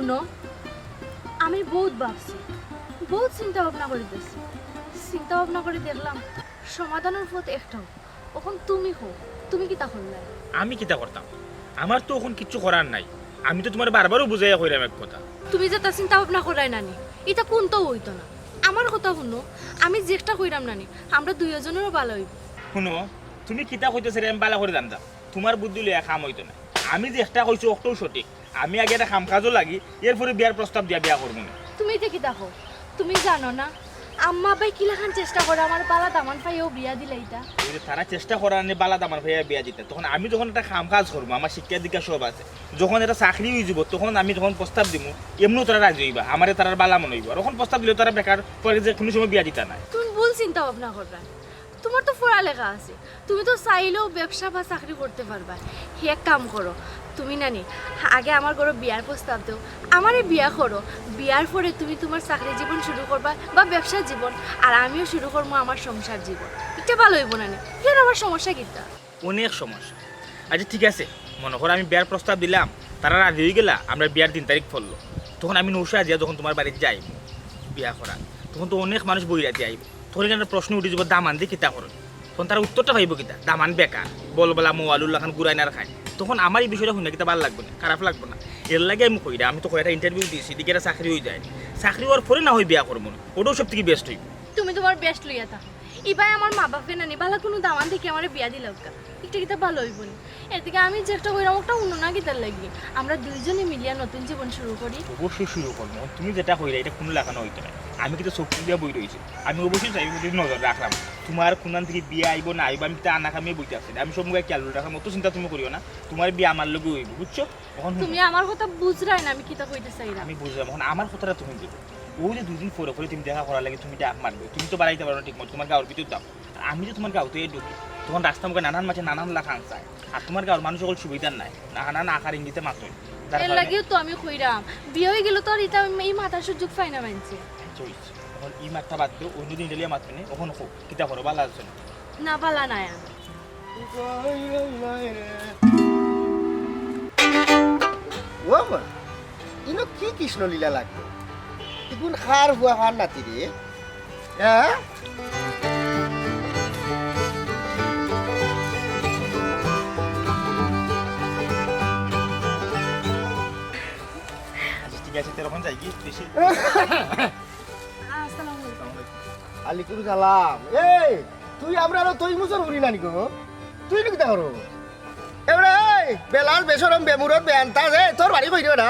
শুনো আমি বহুত ভাবছি বহুত চিন্তা ভাবনা করে দেখছি চিন্তা ভাবনা করে দেখলাম সমাধানের পথ একটাও এখন তুমি হো তুমি কিতা করলে আমি কিতা করতাম আমার তো এখন কিছু করার নাই আমি তো তোমার বারবারও বুঝাইয়া কইরাম এক কথা তুমি যেটা চিন্তা ভাবনা করাই নানি এটা কোনটাও হইতো না আমার কথা শুনো আমি যেটা কইরাম নানি আমরা দুইজনেরও ভালো হইব শুনো তুমি কিতা কইতেছ রে আমি বালা করে জানতাম তোমার বুদ্ধি লইয়া কাম হইতো না আমি যে একটা কইছো ওটাও সঠিক আমি আগে একটা কাম কাজও লাগি এরপরে বিয়ার প্রস্তাব দিয়া বিয়া করবো না তুমি এটা কি দেখো তুমি জানো না আম্মা ভাই কিলাখান চেষ্টা করে আমার বালা দামান পাইও বিয়া দিলে এটা তারা চেষ্টা করার নে বালা দামার ভাইয়া বিয়া দিতে তখন আমি যখন একটা কাম কাজ করবো আমার শিক্ষা দীক্ষা সব আছে যখন এটা চাকরি হয়ে যাব তখন আমি যখন প্রস্তাব দিব এমনিও তারা রাজি হইবা আমার তারা বালা মনে হইব তখন প্রস্তাব দিলেও তারা বেকার পরে যে কোনো সময় বিয়া দিতা নাই তুমি ভুল চিন্তা ভাবনা করবা তোমার তো পড়ালেখা আছে তুমি তো চাইলেও ব্যবসা বা চাকরি করতে পারবা হে এক কাম করো তুমি নানি আগে আমার ঘরে বিয়ার প্রস্তাব দাও আমারে বিয়া করো বিয়ার পরে তুমি তোমার চাকরি জীবন শুরু করবা বা ব্যবসা জীবন আর আমিও শুরু করবো আমার সংসার জীবন এটা ভালো হইব না এর আমার সমস্যা কিটা অনেক সমস্যা আচ্ছা ঠিক আছে মনে করো আমি বিয়ার প্রস্তাব দিলাম তারা রাজি হয়ে গেলা আমরা বিয়ার 3 তারিখ পড়লো তখন আমি নৌসা দিয়া যখন তোমার বাড়িতে যাই বিয়া করা তখন তো অনেক মানুষ বই রাজি আইব তখন একটা প্রশ্ন উঠে যাব দামান দিয়ে কিতা করো তখন তারা উত্তরটা পাইব কিতা দামান বেকার বলবেলা মোয়ালুল্লাহ খান গুরাইনার খায় তখন আমার এই বিষয়টা শুনে কিতা ভালো লাগবে না খারাপ লাগবে না এর লাগে আমি কইরা আমি তো কয়টা ইন্টারভিউ দিয়েছি দিকে চাকরি হয়ে যায় চাকরি হওয়ার পরে না হয় বিয়া করবো না ওটাও সব থেকে বেস্ট হইব তুমি তোমার বেস্ট লইয়া থাকো ইবাই আমার মা বাপে নানি ভালো কোনো দামান দেখে আমার বিয়া দিল একটা কিতা ভালো হইব না এর থেকে আমি চেষ্টা কইরাম একটা অন্য না কিতার লাগি আমরা দুইজনে মিলিয়া নতুন জীবন শুরু করি অবশ্যই শুরু করবো তুমি যেটা কইরা এটা কোনো লাগানো হইতো না আমি কিন্তু চোখ দিয়া বই রয়েছি আমি অবশ্যই চাই নজর রাখলাম তোমার কোনান থেকে বিয়ে আইব না আইব আমি তা আনা কামিয়ে বইতে আসছি আমি সব মুখে খেয়াল রাখার মতো চিন্তা তুমি করিও না তোমার বিয়ে আমার লগে হইব বুঝছো তুমি আমার কথা বুঝরাই না আমি কিতা কইতে চাই না আমি বুঝলাম এখন আমার কথাটা তুমি দিবে ওই যে 2 দিন পরে পরে তুমি দেখা করার লাগে তুমি ডাক মারবে তুমি তো বাড়াইতে পারো না ঠিক মতো তোমার গাঁর ভিতর দাও আর আমি যে তোমার গাঁতে ঢুকি তখন রাস্তা মুখে নানান মাঝে নানান লাখান চায় আর তোমার গাঁর মানুষ সকল সুবিধার নাই নানান আকার ইঙ্গিতে মাত্রই এর লাগেও তো আমি কইরাম বিয়ে হয়ে গেল তো আর এটা এই মাথার সুযোগ পাই না মানছে চলছে এখন এই মাঠটা বাদ দিও অন্য দিন ডেলিয়া মাত্র নেই ওখানে হোক কিতা করো ভালো আছে না পালা নাই আমি ও মা ইনো কি কৃষ্ণলীলা লাগবে ইগুন খার হুয়া খার নাতি রে হ্যাঁ ঠিক আছে তখন যাই কি বেশি আসসালামু আলাইকুম আলিকুম সালাম এই তুই আমরা তুই মুসর হরি নানি গো তুই নাকি দেখো এবারে বেলাল বেসরম বেমুরত বেআন্তা রে তোর বাড়ি কই না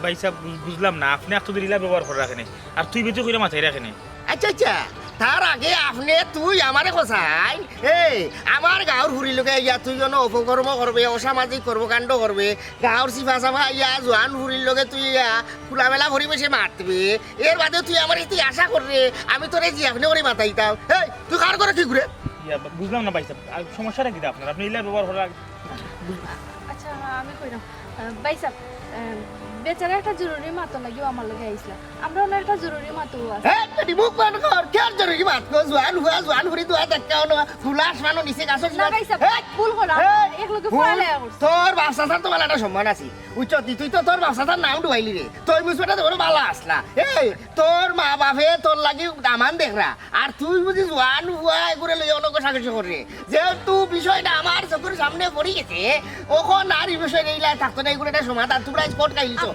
ভাই সাহেব বুঝলাম না আপনি এত দিলা ব্যবহার করে রাখেনি আর তুই বেঁচে করে মাথায় রাখেনি আচ্ছা আচ্ছা তার আগে আপনি তুই আমারে কোসাই এই আমার গাঁর হুরি লোকে ইয়া তুই যেন অপকর্ম করবে অসামাজিক কর্মকাণ্ড করবে গাঁর সিফা সাফা ইয়া জোয়ান হুরির লোকে তুই ইয়া খোলামেলা পরিবেশে মারতবে এর বাদে তুই আমার তুই আশা করবে আমি তোরে জি আপনি করে মাথাইতাম এই তুই কার করে কি ঘুরে বুঝলাম না ভাই সাহেব সমস্যাটা কি আপনার আপনি ইলা ব্যবহার করে আচ্ছা আমি কইরাম ভাই সাহেব বেচারা একটা জরুরি মাতো লাগিও আমার লগে আইছলা আমরা ওনার একটা জরুরি মাতো আছে এই তুই মুখ বন্ধ কর কেন জরুরি মাত কো জোয়ান হুরি তুই দেখাও না ফুলাস মানো নিচে গাছ না ভাই সাহেব ভুল করা এক লগে পড়ালে করছ তোর বাপসাসার তো একটা সম্মান আছে উচ্চতি তুই তো তোর বাপসাসার নাম ডুবাইলি রে তুই মুসবেটা তো ভালো আসলা এই তোর মা বাপে তোর লাগি দামান দেখরা আর তুই বুঝি জোয়ান হুয়া এগুলো লই অনেক সাহায্য করে যেহেতু বিষয়টা আমার চোখের সামনে পড়ে গেছে ওখন আর এই বিষয় এইলা থাকতো না এগুলো একটা সমাধান তোমরা স্পট খাইলিছো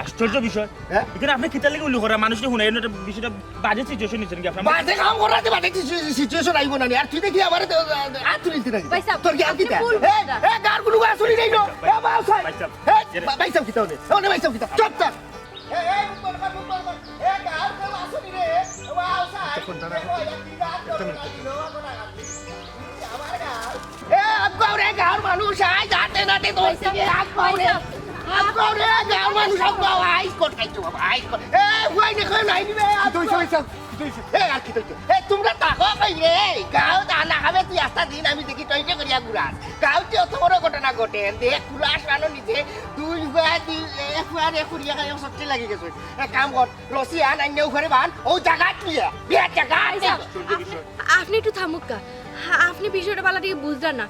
আশ্চর্য বিষয় এখানে আপনি খিতার লেগে উল্লেখ করা মানুষকে শুনে বিষয়টা বাজে সিচুয়েশন নিচ্ছেন কি আপনার বাজে কাম করাতে বাজে সিচুয়েশন আইব না আর তুই দেখি আমার আর তুলিতে নাকি তোর কি কি এ গার গুলো আসলি নাই নো এ বাসাই বাইসাব কি তাহলে ওনে বাইসাব কি তা চুপ থাক এ গার গুলো আসলি রে বাসাই এ আপগাওরে গার মানুষ আই যাতে নাতে তোর থেকে আপগাওরে গার মানুষ আপগাও আইস কোট খাইছো বাবা আইস কোট এ হুয়াই দেখো নাই রে তুই সইছাও এ আর কি তুই এ তোমরা তাকো কই রে গাও দানা খাবে তুই আস্তা দিন আমি দেখি টইতে করিয়া গুরাস গাওতে অত বড় ঘটনা ঘটে দেখ কুলাস মানো নিতে দুই হুয়া দি এক হুয়া রে কুরিয়া গায় সত্যি লাগি গেছে এক কাম কর লসি আন আইনে ঘরে বান ও জায়গা নিয়ে বিয়া জায়গা আপনি একটু থামুক কা আপনি বিষয়টা বালা থেকে বুঝলেন না,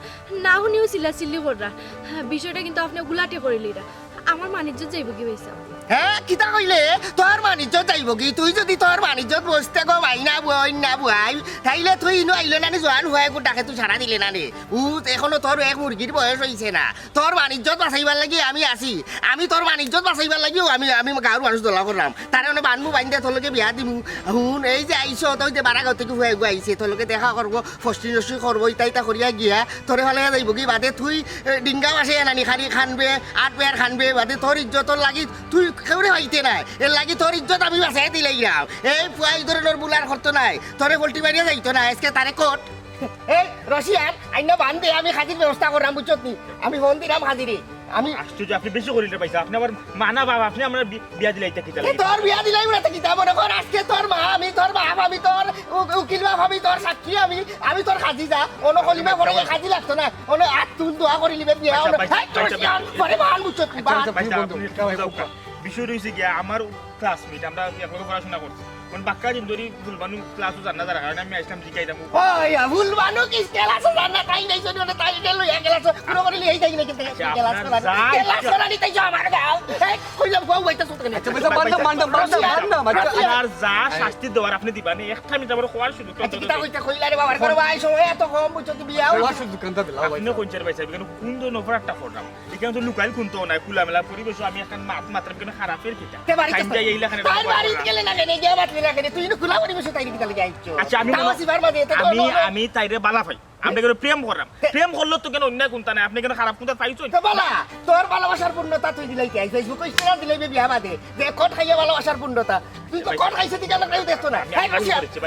না শুনিও চিল্লি কররা। বিষয়টা কিন্তু আপনি গুলাটে করিলি না, আমার মানিজ্য যাইব কি পয়সা। হ্যাঁ কিতা কইলে তোর বাণিজ্য যাইব কি? তুই যদি তোর বাণিজ্যত বসতে গো ভাই না বই না বুয়াই তাইলে তুই ইনো আইলো না জোয়ান হয়ে গোটাকে তুই ছাড়া দিলে না রে। এখনো তোর এক মুরগির বয়স হইছে না। তোর বাণিজ্যত বাঁচাইবার লাগি আমি আছি, আমি তোর বাণিজ্যত বাঁচাইবার লাগিও আমি গাঁৱৰ মানুষ দলা করলাম। তার মানে বানবু বাইন্দে তোলকে বিয়া দিমু। হুন এই যে আইস তই যে বারা গাঁও থেকে হুয়ে গো আইছে তোলকে দেখা করবো, ফষ্টি নষ্টি করবো, ইতা করিয়া গিয়া তোরে হলে যাইব কি বাদে তুই ডিঙ্গাও আসে নানি খানি খানবে আট পেয়ার খানবে বাদে তোর ইজ্জতর লাগি তুই কেউরে হইতে নাই। এর লাগি তোর ইজ্জত আমি বাঁচাই দিলাই যাও। এই পুয়াই ধরনের বুলার করতো নাই, তোরে পোল্ট্রি বাড়িয়ে যাইতো না। আজকে তারে কোট এই রশিয়ান আইন বান্ধে আমি হাজির ব্যবস্থা করলাম বুঝছত নি। আমি ফোন দিলাম হাজিরে। আমি আশ্চর্য, আপনি বেশি করিলে পাইছে। আপনি আবার মানা বাবা, আপনি আমার বিয়া দিলে এটা কি এই তোর বিয়া দিলাই না কিতা মনে কর আজকে তোর মা আমি তোর বাপ আমি তোর উকিল বাপ আমি তোর সাক্ষী আমি তোর খাজি যা অন কলিমা করে খাজি লাগতো না অন আট তুল দোয়া করি লিবে বিয়া অন পরে বাল বুঝছত নি বিষয় রয়েছে গিয়া আমার ক্লাসমেট, আমরা একলগে পড়াশোনা করছি। কোন বাক্কা দিন ধরি ভুলবানু ক্লাসও জানা যার কারণে আমি আসলাম জিকাই দাম। ওই ভুলবানু কি ক্লাস জানা তাই নাই শুনি না তাই গেল এক ক্লাস পুরো করে লিয়ে যাই না কিন্তু ক্লাস করা নি তাই আমার গাও এই কইলাম গো হইতা সুত কেন। আচ্ছা বান্দা আর যা শাস্তি দেওয়ার আপনি দিবানি একটা মিনিট আবার খোয়ার শুধু কিতা কইতা কইলা রে বাবার করবা আইছো এত কম বুঝছো কি বিয়া ওলা শুধু দোকানটা দিলাও ভাই আপনি কোনচার পাইছে কেন কোন দো নফর একটা করলাম এখানে তো লুকাইল কোন তো নাই খোলামেলা পরিবেশ আমি একটা মাত্র কেন খারাপের কিটা তে বাড়ি টাইম যাই এইলা খানে তাই বাড়ি গেলে না কেন গিয়া বাতলি না কেন তুই খোলা পরিবেশ তাই কিতা লাগি আইছো। আচ্ছা আমি তাইরে বালা পাই আমরা কেন প্রেম করলাম, প্রেম করলো তো কেন অন্য কোনটা নাই আপনি কেন খারাপ কোনটা পাইছো তো বালা তোর ভালোবাসার পূর্ণতা তুই দিলাই কি ফেসবুকে স্ট্যাটাস দিলাই বিয়া বাদে যে কোন খাইয়া ভালোবাসার পূর্ণতা তুই তো কোন খাইছে দিকে না কেউ দেখতো না। এই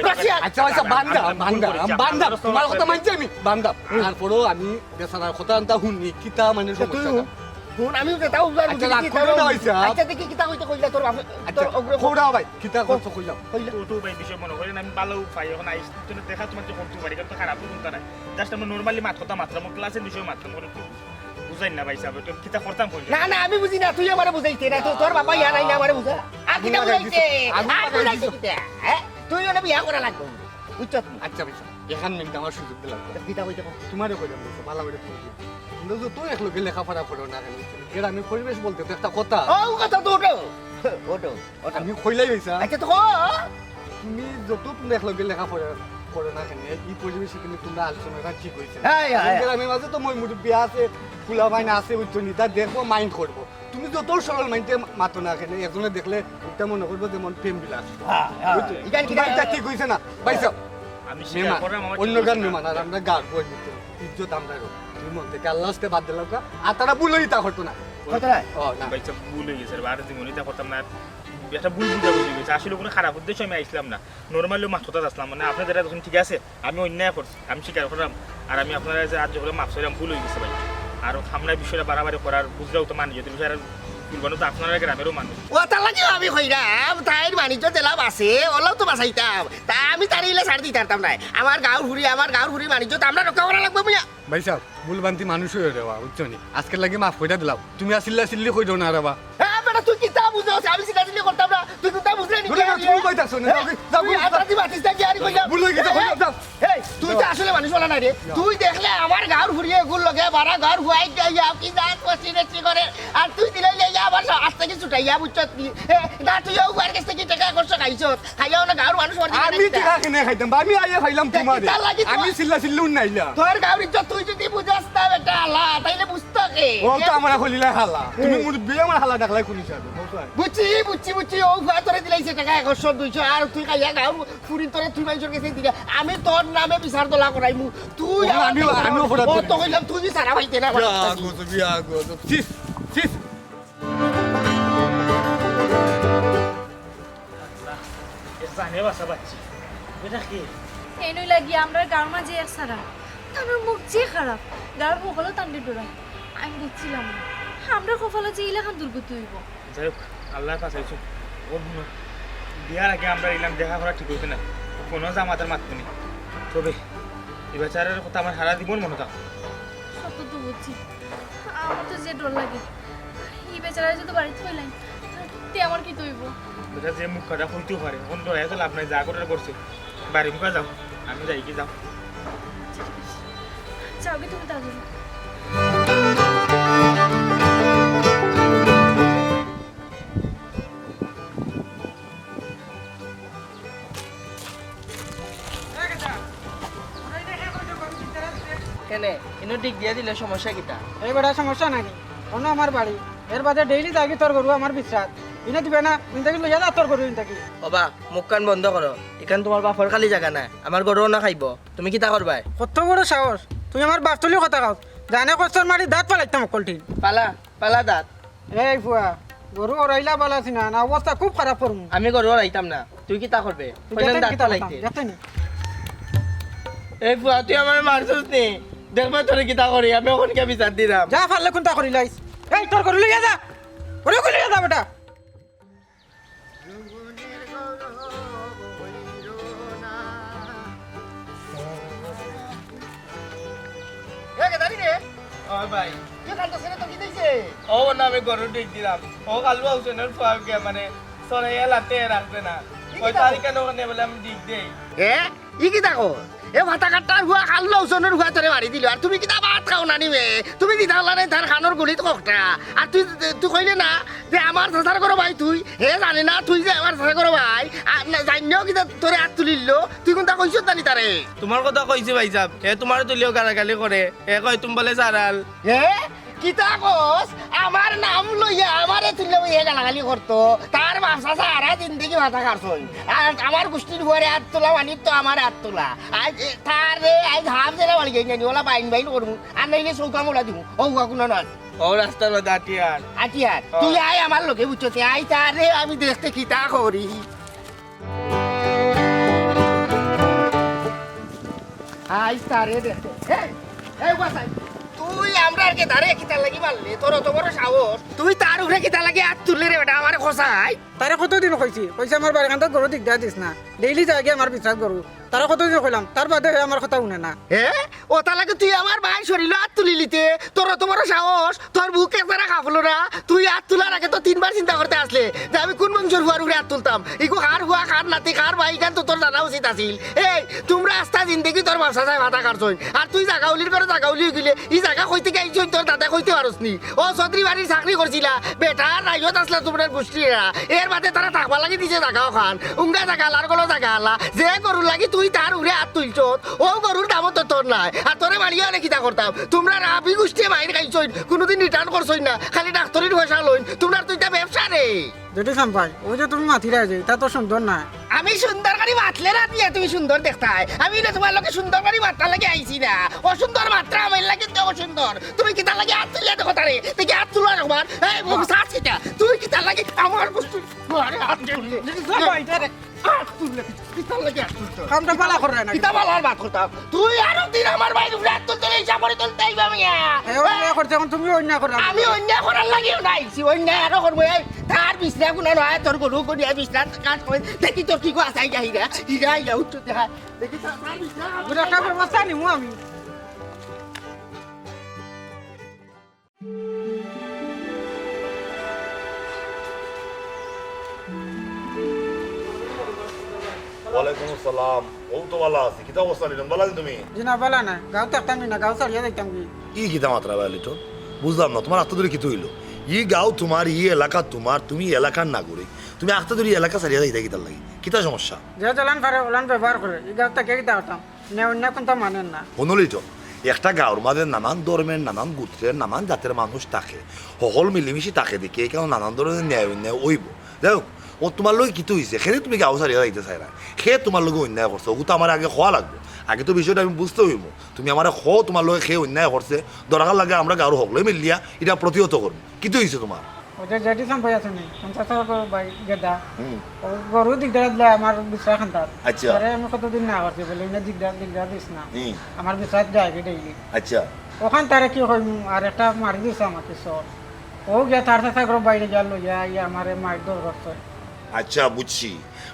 রাশিয়া আচ্ছা বান্দা তোমার কথা মানছি আমি বান্দা তারপরেও আমি বেচারার কথা আনতা শুনি কিতা মানে সমস্যা হুন আমি তাও উজার আচ্ছা রাগ করো না হইছে আচ্ছা দেখি কিতা কইতে কইলা তোর তোর অগ্র খোড়া ভাই কিতা কথা কইলাম তো ভাই বিষয় মনে করেন আমি ভালো পাই এখন আইস তুমি দেখা তোমার যে করতে পারি কারণ তো খারাপ কোনটা নাই জাস্ট আমরা নরমালি মাত কথা মাত্রা আমার ক্লাসের বিষয় মাত্রা মনে বুঝাই না ভাই সাহেব তুমি কিতা করতাম কই না না আমি বুঝি না তুই আমারে বুঝাইতে না তোর বাবা ইয়া নাই না আমারে বুঝা আর কিতা বুঝাইতে আর বুঝাইতে কিতা হ্যাঁ তুই ওনা বিয়া করা লাগবে বুঝছত। আচ্ছা ভাই এখান মিনিট আমার সুযোগ দিলাম কিতা কইতে তোমারও কইলাম ভালো করে কিন্তু তুই একলগে লেখাপড়া করো না কেন আমি পরিবেশ বলতে তো একটা কথা ও কথা তো ওটো আমি কইলাই হইছা আচ্ছা তো তুমি যত তুমি একলগে লেখাপড়া করো না কেন এই পরিবেশে কিন্তু তোমরা আলোচনাটা ঠিক হয়েছে আমি মাঝে তো মই মুরব্বী আছে ফুলা মাইন আছে বুঝছো নি তা দেখবো মাইন্ড করবো তুমি যত সরল মাইন্ডে মাতো না কেন একজনে দেখলে এটা মনে করবো যেমন প্রেম বিলাস এটা ঠিক হয়েছে না পাইছো আমি অন্য গান মেমান আর আমরা গান বই ইজ্জত আমরা তুই মন থেকে আল্লাহ আসতে বাদ দিলাম আর তারা ভুলই তা হতো না ভাই সাহেব ভুল হয়ে গেছে আর জীবনে তা করতাম না একটা ভুল বুঝাবুঝি হয়েছে আসলে কোনো খারাপ উদ্দেশ্য আমি আসলাম না নর্মালি মাথা আসলাম মানে আপনার যেটা তখন ঠিক আছে আমি অন্যায় করছি আমি স্বীকার করলাম আর আমি আপনারা যে আজ যখন মাফ করলাম ভুল হয়ে গেছে ভাই আর আমরা বিষয়টা বাড়াবাড়ি করার বুঝলেও তো মানি যদি বিষয়টা ভুলবানো তো আপনারা গ্রামেরও মানুষ ও তার লাগিও আমি কইরাম তাইর বাণিজ্য তেলাপ আছে ওলাও তো বাঁচাইতাম তা আমি তার ইলে ছাড় দিতাম নাই আমার গাঁর ঘুরি বাণিজ্য তো আমরা রক্ষা করা লাগবে মিয়া ভাই সাহেব ভুলবান্তি মানুষ হয়ে রেবা বুঝছো নি আজকের লাগে মাফ করে দিলাম তুমি আসিল্লা সিল্লি কই দাও না রেবা হ্যাঁ বেটা তুই কি তা বুঝছ আমি সিধা সিধা করতাম না তুই তো তা বুঝলে নি তুমি কইতাছো না তুই আতাতি বাতিস দা কি আর কইলা ভুল হয়ে গেছে এই তুই তো আসলে মানুষ বলা না রে তুই দেখলে আমার গাঁর ঘুরিয়ে গুল লগে বারা গাঁর হুয়াই যাইয়া কি দাঁত পছিনেছি করে আর তুই দিলাই যাইয়া আবার আজ থেকে ছুটাইয়া বুঝছত কি না তুই ও গার কাছ থেকে টাকা করছ খাইছত খাইয়াও না গাঁর মানুষ আমি টাকা কিনে খাইতাম আমি আইয়া খাইলাম তোমারে আমি সিল্লা সিল্লুন নাইলা তোর গাঁর ইজ্জত তুই যদি বুঝাস না বেটা আল্লাহ তাইলে বুঝতো কে ও তো আমার হলিলা হালা তুমি মুর বিয়ে আমার হালা ডাকলাই কোনি সাথে বুঝছি ও ঘর তোরে দিলাইছে টাকা 100 200 আর তুই কাইয়া গাঁর ফুরিন তোরে তুই মানুষের কাছে দিলা আমি তোর নামে বিচার দলা করাইমু তুই আমি অপরাধ ও তো কইলাম তুই সারা ভাইতে না চিস চিস জানে বাসা বাচ্চি এটা কি এই নই লাগি আমরা গাঁর মাঝে এক সারা তার মুখ যে খারাপ গাঁর সকলে তান্ডি ডোরা আমি বুঝছিলাম না আমরা কপালে যে ইলাখান দুর্গতি হইব যাই হোক আল্লাহ পাশাইছো ওর বিয়ার আগে আমরা এলাম দেখা করা ঠিক হইতে না কোনো জামাতের মাতনি তবে এই বেচারের কথা আমার সারা জীবন মনে থাক সত্য তো বুঝছি আমার তো যে ডর লাগে এই বেচারা যদি বাড়িতে হইলাম তে আমার কি তৈব বেটা যে মুখ কাটা হইতেও পারে এখন ডরাই তো লাভ নাই যা করার করছে বাড়ি মুখা যাও আমি যাই কি যাও আচ্ছা ঠিক আছে যাও কি তুমি তাড়াতাড়ি কেনে ইনো দিক দিয়ে দিলে সমস্যা কিটা এই বেটা সমস্যা নাকি অন্য আমার বাড়ি এর বাদে ডেইলি থাকি তোর গরু আমার বিশ্বাস ইনে দিবে না ইনতাকি লইয়া যা তোর গরু ইনতাকি বাবা মুখ কান বন্ধ করো এখান তোমার বাপর খালি জায়গা নাই আমার গরুও না খাইব তুমি কিতা করবাই কত বড় সাহস তুই আমার বাপ তুলি কথা কাও জানে কষ্টর মারি দাঁত পালাইতাম অকলটি পালা পালা দাঁত এই ফুয়া গরু ওরাইলা বালাছি না না অবস্থা খুব খারাপ করমু আমি গরু রাইতাম না তুই কিতা করবে কইলেন দাঁত পালাইতে যাতেনি এই ফুয়া তুই আমার মারছস নি দেখবে তোরে কিতা করি আমি ওখানে কে বিচার দিলাম যা পারলে কোনটা করি লাইস এই তোর গরু লইয়া যা গরু লইয়া যা বেটা ও ভাই ও না আমি গরু দিক দিলাম ও কালু হোসেনের ফুয়া মানে সরে এলাতে রাখবে না ওই তারিখে ওখানে বলে আমি দিক দেই ই কি দেখো এ ভাতা কাটার হুয়া খাল্লো ওজনের হুয়া তোরে মারি দিল আর তুমি কিতা ভাত খাও না নিবে তুমি দিতা হলা নাই তার খানোর গুলিত ককটা আর তুই তুই কইলে না যে আমার সাসার করো ভাই তুই হে জানে না তুই যে আমার সাসার করো ভাই আর জানিও কিতা তোরে হাত তুলিল তুই কোনটা কইছ জানি তারে তোমার কথা কইছি ভাই সাহেব এ তোমার তুলিও গালাগালি করে এ কয় তুমি বলে চারাল হে কিতা কস আমার নাম লইয়া আমারে তুললে ওই গালাগালি করতো তার বাপসা সারা জিন্দগি ভাতা খারছই আর আমার গোষ্ঠীর ঘরে হাত তোলা মানি তো আমার হাত তোলা আজ তার রে আজ হাফ জেলা বাড়ি গেই ওলা বাইন বাইন করবো আর নাইলে চৌকা মোলা দিব ও কোনো নয় ও রাস্তার মধ্যে আটিয়ার আটিয়ার তুই আয় আমার লোকে বুঝছো আই তার রে আমি দেখতে কিতা করি আই তারে দেখতে এই বাসাই তুই আমরা কে দাঁড়ে কিতা লাগি মারলে তোর অত বড় সাহস তুই তার উপরে কিতা লাগি হাত তুললে রে বেটা আমার খসাই তারে কতদিন কইছি কইছে আমার বাড়ি কান্তা গরু দিগদার দিস না ডেইলি যাই আমার বিশ্বাস গরু তারা কতদিন কইলাম তার বাদে আমার কথা শুনে না হে ও তালাকে তুই আমার ভাই শরীর হাত তুলি লিতে তোর অত বড় সাহস তোর বুকে যারা খাফলো না তুই হাত তোলার আগে তো তিনবার চিন্তা করতে আসলে যে আমি কোন বংশের হুয়ার উপরে হাত তুলতাম ইগো কার হুয়া কার নাতি কার ভাই গান তো তোর জানা উচিত আছিল এই তোমরা আস্তা জিন্দগি তোর ব্যবসা চাই ভাতা কাটছই আর তুই জাগাউলির করে জাগাউলি গেলে ই জায়গা কইতে গাইছই তোর দাদা কইতে পারস নি ও চৌধুরী বাড়ির চাকরি করছিলা বেটা রাইজত আসলা তোমরা গোষ্ঠীরা এর বাদে তারা থাকবা লাগি দিছে জাগাও খান উঙ্গা জাগা আলার গলো জাগা আলা যে গরুর লাগি তুই তার উড়ে হাত তুলছ ও গরুর দামও তো তোর নাই আর তোরে মারিয়া অনেক কিতা করতাম তোমরা রাবি গোষ্ঠী মাইর খাইছই কোনোদিন রিটার্ন করছই না খালি ডাক্তারের পয়সা লইন তোমরা তুইটা ব্যবসা রে যেটি সাম্পাই ওই যে তুমি মাথি রাখে তা তো সুন্দর না আমি সুন্দর গাড়ি মাতলে না দিয়ে তুমি সুন্দর দেখতাই আমি না তোমার লোকে সুন্দর গাড়ি মাত্রা লাগে আইছি না অসুন্দর মাত্রা আমার লাগে তো অসুন্দর তুমি কিতা লাগে হাত তুলে দেখো তারে তুই হাত তুলো একবার এই মুখ সাথ কিটা তুই কিতা লাগে আমার বস্তু আরে হাত তুলে হাত তুললে কিতা লাগে হাত তুলতো কামটা পালা করে না কিতা বালার বাত করতাম তুই আরো দিন আমার ভাই হাত তুলতে ইচ্ছা করে তুলতে আইবা আমি করতে এখন তুমি অন্যায় করে আমি অন্যায় করার লাগিও নাই অন্যায় আরো করবো এই তার বিছনা গুনা নয় তোর গরু করি বিছনা কাজ করে দেখি তোর কি আছে আইগা হিরা হিরা আইগা উঠতে দেখা দেখি তার বিছনা একটা ব্যবস্থা নিমু আমি ওয়ালাইকুম আসসালাম ও তো ভালো আছি কিতা অবস্থা নিলাম ভালো আছি তুমি জি না বলা না গাঁও থাকতাম না গাঁও ছাড়িয়ে যাইতাম কি ই কিতা মাত্রা বাইলি তো বুঝলাম না তোমার আত্মদূরে কি হইলো ই গাঁও তোমার ই এলাকা তোমার তুমি এলাকার নাগরিক তুমি আত্মদূরি এলাকা ছাড়িয়ে যাইতা কিতার লাগি কিতা সমস্যা যে জ্বালান পারে ওলান ব্যবহার করে এই গাঁও থেকে কিতা হতাম না অন্য কোনটা মানেন না শুনলি তো একটা গাঁৱৰ মাঝে নানান ধর্মের নানান গোত্রের নানান জাতের মানুষ থাকে সকল মিলিমিশি থাকে দেখি এই কারণে নানান ধরনের ন্যায় অন্যায় ওইব যাই হোক ও তোমার লগে কিতো হয়েছে সেখানে তুমি গাঁও ছাড়িয়ে যাইতে চাই না সে তোমার লগে অন্যায় করছে ওগুলো তো আমার আগে খোয়া লাগবে আগে তো বিষয়টা আমি বুঝতে হইব তুমি আমার তোমার লগে সে অন্যায় করছে দরকার লাগে আমরা গাঁৱৰ সকলে মিলিয়া এটা প্রতিহত করবো কিতো হয়েছে তোমার ওটা যেটি সম্ভব আছে নি 50 টাকা করে বাই গেদা ও গরু দিগদার দিলে আমার বিশ্বাস খান্তার আচ্ছা আরে আমি কতদিন না করছি বলে না দিগদার দিস না আমার বিশ্বাস যায় ডেইলি আচ্ছা ওখান তারে কি হইম আর একটা মারি দিছে আমাকে সর ও গিয়া তার সাথে করে বাইরে গেল ইয়া আমারে মার দর করছে আচ্ছা বুঝছি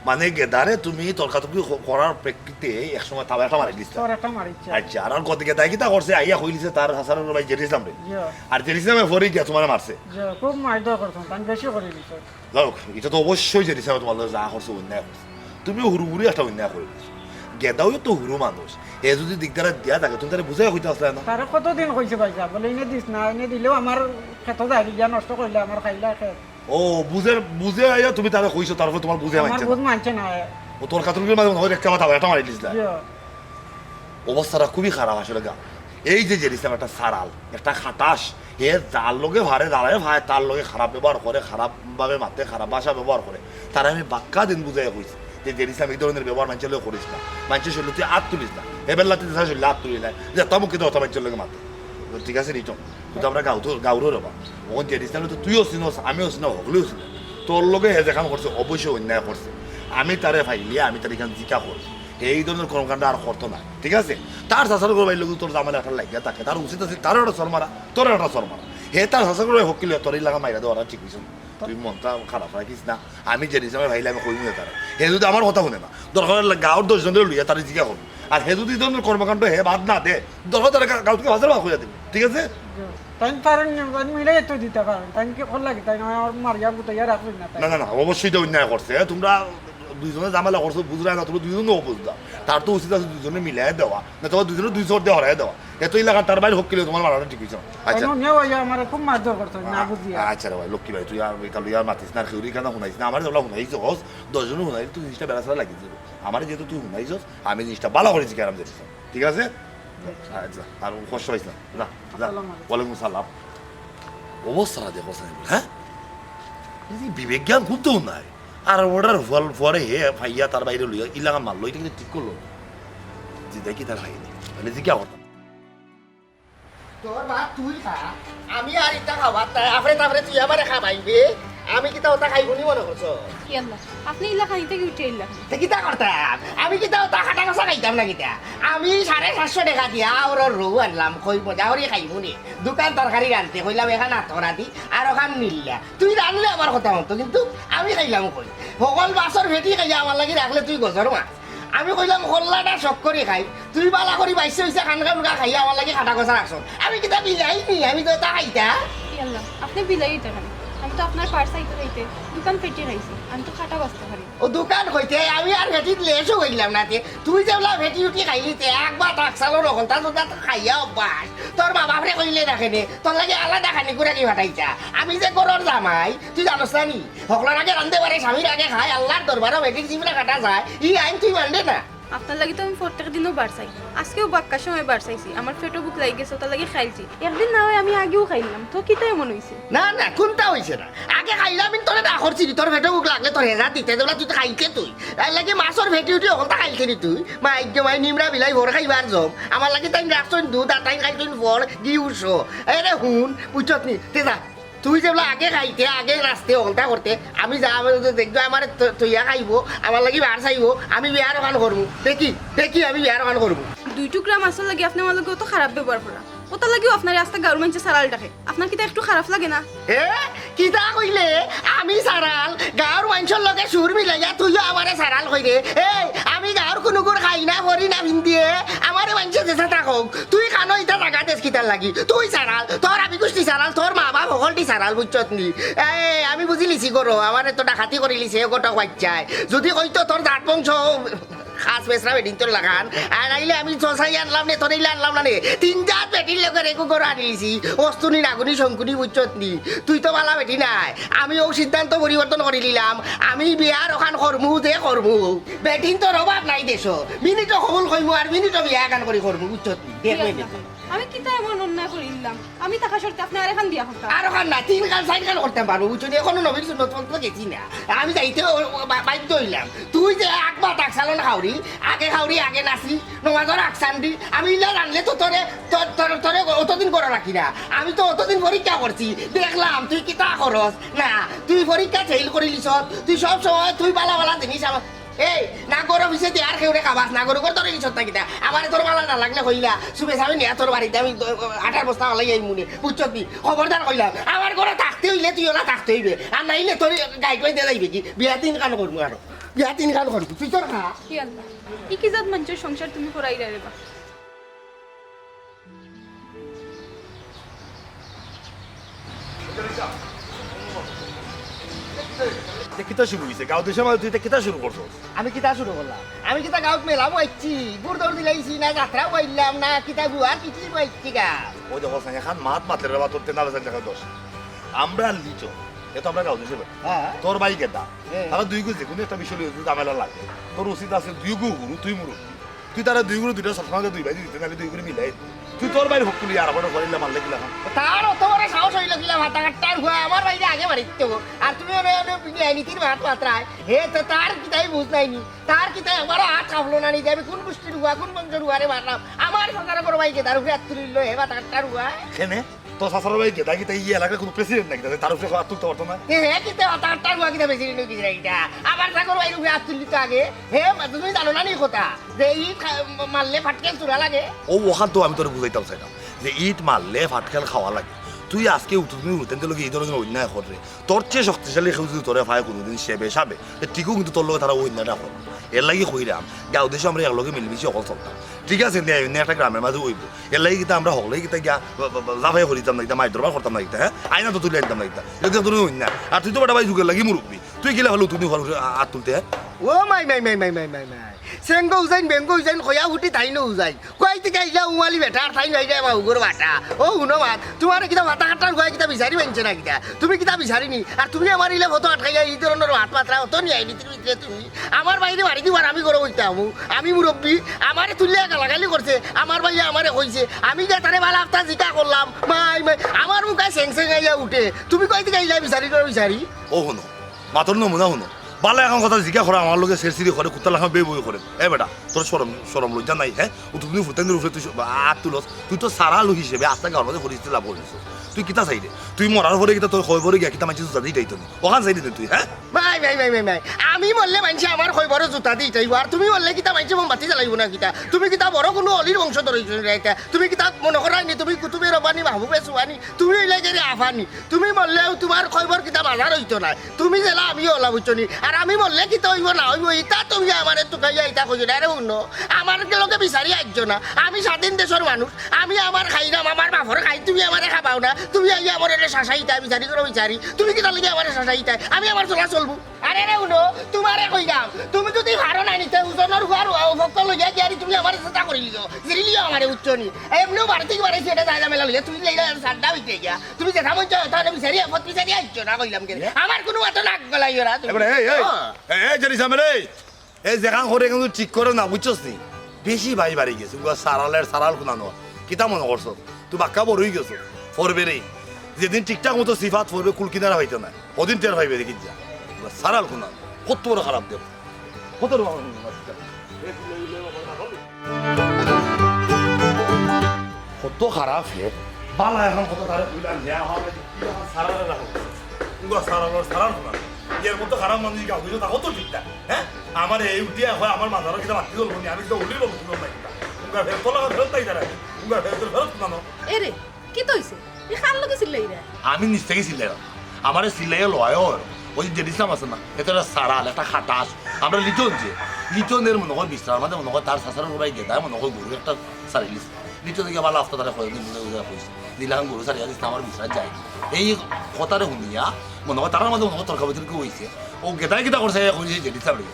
মানে গেদারে তুমি তর্কাতর্কি করার প্রেক্ষিতে একসময় তাও একটা মারি দিচ্ছ তোর একটা মারিছে আচ্ছা আর কত গেদাই কিতা করছে আইয়া হইলিছে তার হাসানের ভাই জেরিসলাম রে জিও আর জেরিসলামে ফরি গিয়া তোমার মারছে যে খুব মার দর করছে তান বেশি করে দিছে যাও এটা তো অবশ্যই জেরিসলামে তোমার যা করছে অন্যায় করছে তুমিও হুড়ুহুড়ি একটা অন্যায় করে দিচ্ছ গেদাও তো হুরু মানুষ এ যদি দিকদারা দিয়া থাকে তুমি তারা বুঝাই হইতে আসলে না তারে কতদিন কইছে পয়সা বলে এনে দিস না এনে দিলেও আমার খেত যাই গিয়া নষ্ট করলে আমার খাইলা খেত ও বুঝে আইয়া তুমি তারা কইছো তারপর তোমার বুঝে আমার মানছে বুঝ মানছে না ও তোর কাতরগুলোর মাঝে মনে হয় একটা কথা এটা মারি দিস না জিও। অবস্থাটা খুবই খারাপ আসলে গা এই যে জেরিসাম একটা সারাল একটা খাটাস এ যার লোকে ভারে দাঁড়ায় ভাই তার লোকে খারাপ ব্যবহার করে খারাপ ভাবে মাতে খারাপ ভাষা ব্যবহার করে তারা আমি বাক্কা দিন বুঝাই কইছি যে জেরিসাম এই ধরনের ব্যবহার মানুষের লোক করিস না মানুষের শরীর তুই হাত তুলিস না এবেলাতে শরীর হাত তুলি না যে তমুকে তো মানুষের লোকে মাতে ঠিক আছে রিটন তুই তো আমরা গাউরও রবা ওখান জেরিসাম তো তুইও চিনস আমিও চিন হকলেও চিন তোর লোকে হে যেখান করছে অবশ্যই অন্যায় করছে আমি তারে ফাইলিয়া আমি তার এখান জিকা করছি এই ধরনের কর্মকাণ্ড আর করতো না ঠিক আছে তার শাসন করবাই লোক তোর জামালে একটা লাগিয়া থাকে তার উচিত আছে তারও একটা সর মারা তোর একটা সর মারা হে তার শাসন করবে হকিল তোর এই লাগা মাইরা দেওয়াটা ঠিক হয়েছে তুই মনটা খারাপ রাখিস না আমি যে হিসাবে ভাইলে আমি কইমু তারা হে যদি আমার কথা শুনে না দরকার গাঁৱৰ 10 জনের লইয়া তার জিজ্ঞা করবো আর হে যদি এই ধরনের কর্মকাণ্ড হে বাদ না দে দরকার তারা গাঁও থেকে হাজার ভাগ হয়ে দেবে ঠিক আছে তাই পারেন মিলে তো দিতে পারেন তাই কি ভাল লাগে তাই আমার মারিয়া গুতাইয়া রাখবেন না তাই না না না অবশ্যই এটা অন্যায় করছে তোমরা দুইজনে জামেলা করছো বুঝরা না তোমরা দুইজনে বুঝদা তার তো উচিত আছে দুইজনে মিলাই দেওয়া না তোমার দুইজনে 200 দিয়ে হরাই দেওয়া এত এলাকা তার বাইরে হকিলে তোমার মারাটা ঠিক হয়েছে আচ্ছা আমার খুব মারধর করতো না বুঝিয়া আচ্ছা রে ভাই লক্ষ্মী ভাই তুই আর কালু ইয়ার মাতিস না খেউরি কেন শুনাইস না আমার যেগুলো শুনাইছ 10 জনে শুনাই তুই জিনিসটা বেড়া ছাড়া লাগিয়ে দেবো আমার যেহেতু তুই শুনাইছ আমি জিনিসটা ভালো করেছি কেরাম জানিস ঠিক আছে আচ্ছা আর কষ্ট হয়েছে না যা যা ওয়ালাইকুম সালাম অবস্থাটা দেখো হ্যাঁ বিবেক জ্ঞান খুব তো নাই আর ওটার ফল পরে হে ভাইয়া তার বাইরে লইয়া ইলাকা মারলো এটা কিন্তু ঠিক করলো যে দেখি তার ভাই নেই তাহলে জিজ্ঞা করতাম তোর মা তুই খা আমি আর ইটা খাবার তাই আপরে তারপরে তুই আমারে খাবাইবে আমি কিতা ওটা খাইবনি মনে করছো কি আল্লাহ আপনি ইলা খানি থেকে উঠে ইলা কিতা করতাম আমি কিতা ওটা খাটা কষা খাইতাম না কিতা আমি 750 টাকা দিয়া ওর রৌ আনলাম কই মজা করে খাইবনি দোকান তরকারি রানতে কইলাম এখান আতরা দি আর ওখান নিল্লা তুই রানলে আমার কথা মতো কিন্তু আমি খাইলাম কই সকল মাছর ভেটি খাইয়া আমার লাগি রাখলে তুই গজর মাছ আমি কইলাম হল্লাটা শখ করে খাই তুই বালা করি বাইছে হইছে খানকা মুখা খাইয়া আমার লাগি খাটা কষা রাখছ আমি কিতা বিলাইনি আমি তো তা খাইতা কি আল্লাহ আপনি বিলাই এটা খান আমি তো আপনার পার্স আইতে খাইতে দোকান পেটে খাইছি আমি তো খাটা বসতে পারি ও দোকান হইতে আমি আর ভেটিত লেসও হইলাম না তুই যেগুলা ভেটি উঠি খাইলিতে একবার টাকসালো রকম তা তো খাইয়া অভ্যাস তোর মা বাপরে কইলে রাখেনে তোর লাগে আলাদা খানি করে কি ভাটাইছা আমি যে গরর জামাই তুই জানোস না নি সকলার আগে রান্ধতে পারে স্বামীর আগে খায় আল্লাহর দরবারে ভেটির জিবলা কাটা যায় ই আইন তুই মানবে না আপনার লাগি তো আমি প্রত্যেক দিনও বার চাই আজকেও বাক্কার সময় বার চাইছি আমার পেটও বুক লাগি গেছে তার লাগে খাইছি একদিন না হয় আমি আগেও খাইলাম তো কি তাই মনে হয়েছে না না কোনটা হইছে না আগে খাইলাম আমি তোরে না করছি তোর ভেটে বুক লাগলে তোর হেজা দিতে দেবলা তুই খাইতে তুই তাই লাগে মাছর ভেটি উঠি ওখানটা খাইতে নি তুই মাই নিমরা বিলাই ভর খাইবার জম আমার লাগে তাই রাখছন দুধ আর তাই খাইছন ফল দি উঠছো এরে হুন বুঝছত নি তে যা তুই যেগুলো আগে খাইতে আগে নাচতে ওখানটা করতে আমি যা দেখবো আমার তৈয়া খাইব আমার লাগি বার চাইব আমি বিয়ার ওখান করবো দেখি আমি বিয়ার ওখান করবো 2 টুকরা মাছের লাগে আপনি আমার লাগে অত খারাপ ব্যবহার করা ওটা লাগেও আপনার রাস্তা গাঁর মানুষে সারাল ডাকে আপনার কি একটু খারাপ লাগে না এ কিতা কইলে আমি সারাল গাঁর মানুষের লগে সুর মিলাইয়া তুইও আমারে সারাল কইরে এই আমি গাঁর কোনো গুড় খাই না ভরি না ভিন্দিয়ে আমারে মানুষের দেশে থাকক তুই খানো ইটা জাগা দেশ কিতার লাগি তুই সারাল তোর আমি কুষ্টি সারাল তোর মা বাপ সকলটি সারাল বুঝছত নি এই আমি বুঝি লিছি করো আমার তো ডাকাতি করে লিছে গোটা বাচ্চায় যদি কইতো তোর দাঁত বংশ খাস বেসরা বেটিং তোর লাগান আর আইলে আমি চসাই আনলাম নে তোর আনলাম না নে 3-4 বেটির লোকের একু করে আনিলিছি অস্তুনি নাগুনি শঙ্কুনি বুঝছত নি তুই তো বালা বেটি নাই আমি ও সিদ্ধান্ত পরিবর্তন করে নিলাম আমি বিয়ার ওখান করমু যে করমু বেটিং তোর অভাব নাই দেশ মিনিটও কবুল কইমু আর মিনিটও বিয়া গান করে করমু বুঝছত নি দেখবে আমি কি তাই এমন অন্যায় করিলাম আমি টাকা সরতে আপনি আরেখান দিয়া হতা আর ওখান না 3 গান 4 গান করতে পারবো বুঝছো এখনো নবীর সুন্নত তো গেছি না আমি যাইতে বাধ্য হইলাম তুই যে একবার টাকসালো না খাওরি আগে নাচি নমাজর আকসান দি আমি ইলা রানলে তো তোরে অতদিন করে রাখি না আমি তো অতদিন পরীক্ষা করছি দেখলাম তুই কিতা করস না তুই পরীক্ষা ফেল করিলিস তুই সব সময় তুই বালা জিনিস আমার এই নাগর অফিসে আর কেউ রে খাবাস নাগর করে তোর কিছু থাকি আমার তোর মালা না লাগলে কইলা শুভে যাবি না তোর বাড়িতে আমি 8 বস্তা হলাই এই মুনে বুঝছত নি খবরদার কইলাম আমার ঘরে থাকতে হইলে তুই ওলা থাকতে হইবে আর নাইলে তোর গাইড দিয়ে যাইবে কি বিয়া 3 কান করবো আর বিয়া 3 কান করবো তুই তোর খা কি আল্লাহ কি জাত মানুষের সংসার তুমি করাই রেবা যে কিতা শুরু হয়েছে গাঁও দেশের মাঝে তুই কিতা শুরু করছো আমি কিতা শুরু করলাম আমি কিতা গাঁৱত মেলা বইছি গুড় দৌড় দিলাইছি না যাত্রা বইলাম না কিতা বুয়া কি বইছি গা ওই দেখো এখন মাত মাতের বা তোর তেনা বেচার দেখা দোষ আমরা লিচো এ তো আমরা গাঁও দেশে হ্যাঁ তোর ভাই গেদা হ্যাঁ। তারা দুই গুণ যে কোনো একটা বিষয় লইতে ঝামেলা লাগে তোর উচিত আছে দুই গু গুরু তুই মুরব্বী তুই তারা দুই গুরু দুইটা সবসময় দুই ভাই দিতে না দুই গুরু মিলাই তুই তোর ভাই হোক তুলি আর আবার করিলে মারলে কিলা তার অত বড় সাহস হইল কিলা ভাতা কাটার হুয়া আমার বাইরে আগে মারিত আর তুমি নীতির ভাত মাত্রায় হে তো তার কিতাই বুঝ নাইনি তার কিতাই আমারও হাত কাঁপলো না নি আমি কোন গোষ্ঠীর হুয়া কোন বংশের হুয়ারে মারলাম আমার সরকারের বড় ভাইকে তার উপরে হাত তুলিল হে ভাতা কাটার হুয়া কেনে তো শাসর ভাই গেদা কি তাই এলাকার কোনো প্রেসিডেন্ট নাকি তার উপরে হাত তুলতে পারতো না হে কিতা ভাতা কাটার হুয়া কিতা বেশি নিল কিছু এটা আমার সাগর ভাইয়ের উপরে হাত তুলিত আগে হে তুমি জানো না নি কথা যে ই মারলে ফাটকে চূড়া লাগে ও ওখান তো আমি তোর বুঝাইতাম চাইলাম যে ইট মারলে ফাটকেল খাওয়া লাগে তুই আজকে তুমি উঠেন লোক এই ধরনের অন্যায় করে তোর চেয়ে শক্তিশালী কেউ যদি তোরে ফায় কোনোদিন সেবে সাবে ঠিকও কিন্তু তোর লগে তারা অন্যায়টা করে এর লাগি কইরাম গাঁও দেশে আমরা একলগে মিলমিশি অকল চলতাম ঠিক আছে একটা গ্রামের মাঝে হইব এর লাগি কিন্তু আমরা হলে কিন্তু গিয়া লাফাই করিতাম না মাই দরবার করতাম না হ্যাঁ আইনা তো তুলে আনতাম না এটা তোর অন্যায় আর তুই তো বাটা ভাই যুগের লাগি মুরব্বী তুই গেলে হলো তুমি ঘর হাত তুলতে হ্যাঁ ও মাই সেঙ্গো উজাইন বেঙ্গো উজাইন কয়া উঠি তাই নো উজাই কই থেকে ইলা উমালি বেটা আর তাই নাই যায় বাউগর বাটা ও হুনো মাত তোমার কিতা মাথা কাটার কয় কিতা বিচারি বানছে না কিতা তুমি কিতা বিচারিনি আর তুমি আমার ইলা ফটো আটকাইয়া এই ধরনের হাত মাত্রা অত নি আইনি তুমি তুমি আমার বাইরে বাড়ি দিবার আমি গরো হইতাম আমি মুরব্বী আমারে তুলিয়া গালাগালি করছে আমার ভাইয়া আমারে কইছে আমি যে তারে বালা আফতা জিকা করলাম মাই আমার মুখায় সেং সেং আইয়া উঠে তুমি কই থেকে ইলা বিচারি করে বিচারি ও শুনো মাতর নমুনা শুনো বালা এখন কথা জিজ্ঞা করে আমার লোকে সেরসিরি করে কুত্তা লাখা বে বই করে এ বেটা তোর সরম লজ্জা নাই হ্যাঁ তুমি ফুটেন্দ্র উপরে তুই আট তুলস তুই তো সারা লোক হিসেবে আস্তা গাঁর মধ্যে করিস লাভ করিস তুই কিতা চাইলে তুই মরার পরে কিতা তোর খবরে গিয়া কিতা মানছিস জুতা দিই তো ওখান চাইলি তুই হ্যাঁ মাই আমি মরলে মানছি আমার খবরে জুতা দিই তাইব আর তুমি মরলে কিতা মানছি মোমবাতি জ্বালাইব না কিতা তুমি কিতা বড় কোনো অলির বংশধর হইছ না তুমি কিতা মনে করাইনি তুমি কুতুবে রবানি মাহবুবে সুবানি তুমি এলাকায় আফানি তুমি মরলেও তোমার খবর কিতা বাজার হইতো না তুমি জেলা আমি ওলা বুঝছনি আর আমি মরলে কিতা হইব না হইব ইতা তুমি আমার টুকাইয়া ইতা কইছো না রে শুনো আমার লোকে বিচারি আসছ না আমি স্বাধীন দেশের মানুষ আমি আমার খাইলাম আমার বাপর খাই তুমি আমারে খাবাও না তুমি আইয়া আমার এটা শাসাইতা বিচারি করে বিচারি তুমি কিতা লাগে আমার শাসাইতা আমি আমার চলা চলবো আরে রে শুনো তোমারে কইলাম তুমি যদি ভাড়া নাই নিতে ওজনের হুয়ার ভক্ত লইয়া গিয়ারি তুমি আমার চেষ্টা করে লিও জিরি লিও আমারে উচ্চনি এমনিও বাড়িতে কি বাড়াইছি এটা জায়গা মেলা লইয়া তুমি লাইলা সাড্ডা হইতে গিয়া তুমি যেটা মন চাও তাহলে বিচারি আপত বিচারি আইছো না কইলাম কে আমার কোনো এত নাক গলাই ওরা এবারে এই জানি সামনে এই যেখান করে কিন্তু ঠিক করে না বুঝছস নি বেশি ভাই বাড়ি গেছে সারাল কোনানো কিতা মনে করছো তুই বাক্কা বড় হয়ে গেছো ফরবে রে যেদিন ঠিকঠাক মতো সিফাত ফরবে কুল কিনারা হইতো না ওদিন টের পাইবে দেখি যা সারাল কোনানো কত বড় খারাপ দেব কত বড় কত খারাপ হে বালা এখন কত তারে বুঝলাম দেয়া হবে সারাল রাখো সারাল কোনানো এর মতো খারাপ মানুষ গাও দিল তা কত ঠিকঠাক হ্যাঁ আমার এই উঠিয়া হয় আমার মাথার কিনা মাতি গেল আমি তো উঠিল বলছিলাম না কিনা উঙ্গা ফেরত লাগা ফেরত তাই তারা উঙ্গা ফেরত কোনানো এরে কি তইছে এ খাল লগে চিল্লাই রে আমি নিচ থেকে সিলাই আমার সিলাই লয় ওই যে দিছিলাম আছে না এটা সারাল একটা খাটাস আমরা লিটনের মনে হয় বিশ্রাম আমাদের মনে হয় তার শাসার সবাই গেদা মনে হয় গরু একটা সারিলিস লিটন থেকে ভালো আসতে তারা কয়েকদিন বুঝে কইছে দিলাম গরু সারিয়া দিস আমার বিশ্রাম যায় এই কথারে শুনিয়া মনে হয় তার মধ্যে মনে হয় তর্কা বিতর্ক হয়েছে ও গেদায় কিতা করছে কইছে যে দিছাম রে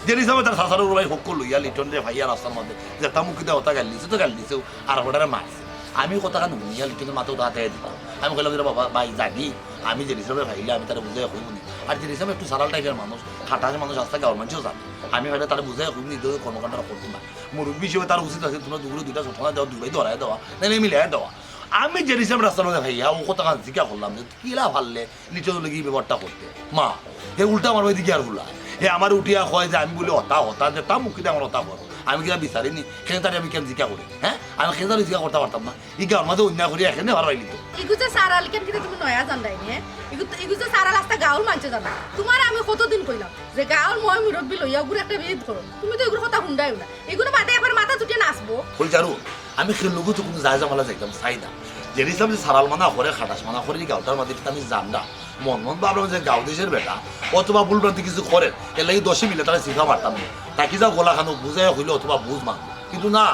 যে দিছাম তার শাসার সবাই হোক লইয়া লিটন রে ভাইয়া রাস্তার মধ্যে যে তামুক কিতা হতা গাল দিছে তো গাল দিছে আর ওটারে মারছে আমি কথা কান শুনিয়া লিটনের মাথাও তো হাতে দিতাম আমি কইলাম যে বাবা ভাই জানি আমি যে দিছামে ভাইলে আমি তারা বুঝাই হইব নি আর যে দিছাম একটু সারাল টাইপের মানুষ খাটাস মানুষ আসতে গাঁর মানুষও জানে আমি হয়তো তারা বুঝাই হইব নি কর্মকাণ্ডটা করতো না মুরব্বী হিসেবে তার উচিত আছে তোমরা দুপুরে দুইটা ঘটনা দেওয়া দুবাই ধরাই দেওয়া নাইলে মিলাই দেওয়া আমি যে দিছাম রাস্তার মধ্যে ভাইয়া ও কথা কান জিজ্ঞা করলাম যে কিলা ভাললে লিটন লেগে ব্যবহারটা করতে মা হে উল্টা আমার ওই দিকে আর হুলা হে আমার উঠিয়া হয় যে আমি বলি হতা যে তা মুখিতে আমার হতা করো আমি কিনা বিচারিনি সেখানে তার আমি কেন জিজ্ঞা করি হ্যাঁ আমি সেখানে তার জিজ্ঞা করতে পারতাম না এই গাঁর মাঝে অন্যায় করি এখানে ভালো হইলি তো ইগুজে সারাল কেন কিতা তুমি নয়া জানদাই নে ইগুজে সারাল আস্তা গাঁর মানছে জানা তোমার আমি কতদিন কইলাম যে গাঁর মই মুরব্বি লইয়া গুড় একটা বিয়ে করো তুমি তো এগুলো কথা হুন্ডাইও না এগুলো বাদে একবার মাথা চুটিয়ে নাচবো কই জানো আমি খেলবো তো কোনো যায় জামালা যাইতাম চাই না জেনিছিলাম যে সারাল মানা করে খাটাস মানা করে গাঁওটার মাঝে আমি জান না মন ভাবলাম যে গাঁও দেশের বেটা অথবা ভুলভ্রান্তি কিছু করেন এর লাগে 10 মিলে তারা শিখা পারতাম না তাকে যা গোলা খানো বুঝাই হইলে অথবা বুঝ মানবো কিন্তু না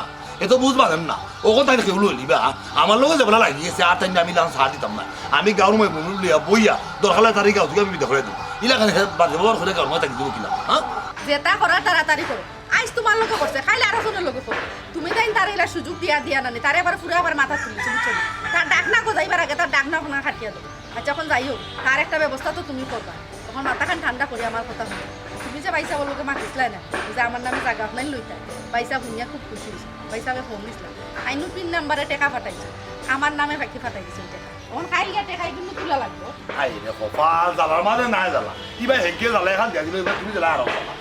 এত বুঝ মানেন না ওখান তাই কেউ লিবা আমার লোক যেবেলা লাগিয়েছে আর তাই আমি লান সার দিতাম না আমি গাঁর মই লিয়া বইয়া দরকার তারিখ গাঁও থেকে আমি বিদা করে দিই ইলাখানে বাজে বড় করে গাওর মাঝে দিব কিলা হ্যাঁ যেটা করার তাড়াতাড়ি করো আইস তোমার লোকে করছে খাইলে আরো জনের লোকে করো তুমি তাই তার এলা সুযোগ দিয়া নানি তারে আবার পুরো আবার মাথা তুলছে বুঝছো না? তার ডাকনা যাইবার আগে তার ডাকনা ফোনা খাটিয়ে দেবো আর যখন যাই হোক তার একটা ব্যবস্থা তো তুমি করবা তখন মাথাখান ঠান্ডা করি আমার কথা শুনে তুমি যে বাইসা বললোকে মাতিসলাই না যে আমার নামে জায়গা আপনার লইতাই বাইসা শুনিয়া খুব খুশি হয়েছে বাইসাকে ফোন দিছিলাম আইনু পিন নাম্বারে টেকা ফাটাইছে আমার নামে বাকি ফাটাই দিছে টেকা তখন খাইল গিয়া টেকাই কিন্তু তোলা লাগবো আই রে কপাল জ্বালার মাঝে নাই জ্বালা ইবা হেগে জ্বালা এখন দিয়া দিবে তুমি জ্বালা আর জ্বালা